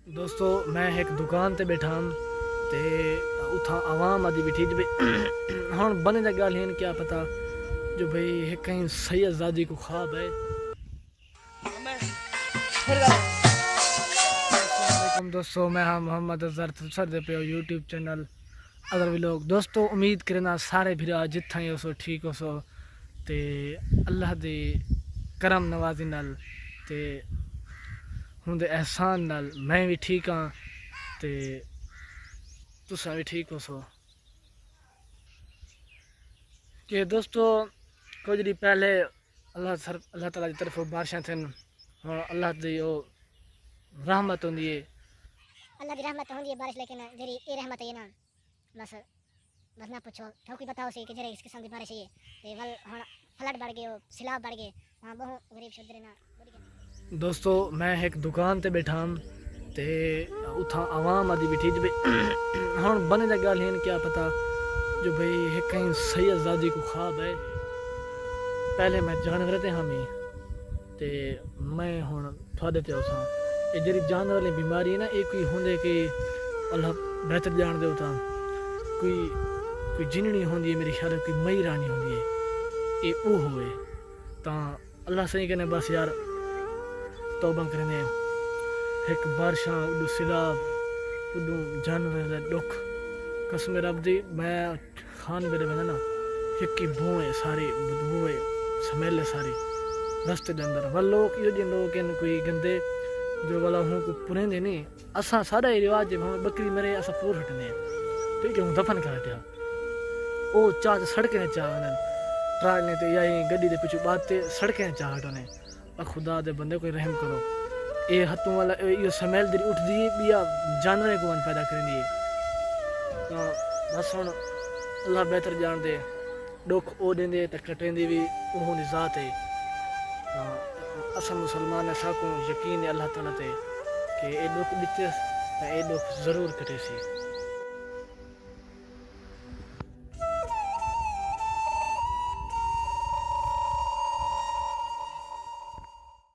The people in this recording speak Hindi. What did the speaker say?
दोस्तों मैं एक दुकान ते बैठा हूँ ते उथा आवाम आदि बैठी जब हाँ बने जा गाल हैं क्या पता जो भाई है कहीं सही आज़ादी को ख्वाब है। अस्सलाम दोस्तों मैं हाँ मोहम्मद अजहर सर दे पे यूट्यूब चैनल अगर भी लोग दोस्तों उम्मीद करना सारे भीरा जिथा ही हो सो ठीक हो सो ते अल्लाह दे करम नवाजी नाल ते हुंदे एहसान नाल मैं भी ठीक हाँ ते तुसा भी ठीक हो सो कि दोस्तों कुछ दिन पहले अल्लाह ताला की तरफ बारिशां थियन हाँ अल्लाह दी ओ रहमत होंदी है। अल्लाह की रहमत होंदी है बारिश लेकिन जेरी ये रहमत है ना बस बस ना पूछो ठोकी बताओ सी कि जेरे इस किस्म की बारिश है ते वल हुन फ्लड बढ़ गए सैलाब बढ़ गए वहां बहु गरीब छुदरे ना दोस्तों मैं एक दुकान ते बैठा हूँ ते उथा आवाम आदि बैठी जब हाँ बने जा गाल हैं क्या पता जो भाई है कहीं सही आज़ादी को ख्वाब है। पहले मैं जानवर ते हामी ते मैं हुन थोड़े ते उसा ये जेरी जानवर वाली बीमारी है ना ये कोई होंदे कि अल्लाह बेहतर जान दे उता कोई कोई जिननी होंदी है मेरी ख्याल कोई मई रानी होंदी है ये वो होए ता अल्लाह सही कहने बस यार तौबा करने एक बारिशां उडू सिलाब उडू जानवर दा दुख कसम रब दी मैं खान बेरे में ना एक की बूए सारी बदबू है स्मेल सारी रस्ते दे अंदर वल लोग यो जिन लोग इन कोई गंदे जो वाला हूँ को पुरेंदे नहीं असा सारा रिवाज है भावे बकरी मरे असा पूर हटने ठीक है हूँ दफन कर हटिया ओ चाह सड़कें चाह ट्रालने ते या गड्डी दे पिछू बात ते सड़कें चाह हटने खुदा दे बंदे कोई रहम करो ये हथों वाला ये स्मेल दी उठदी है बिया जानवर को मन पैदा करनी है तो बस हुन अल्लाह बेहतर जान दे दुख ओ देंदे ते कटेंदी भी ओह दी जात है। असा मुसलमान असा को यकीन है अल्लाह ताला ते कि ए दुख दिते ते ए दुख जरूर कटे सी।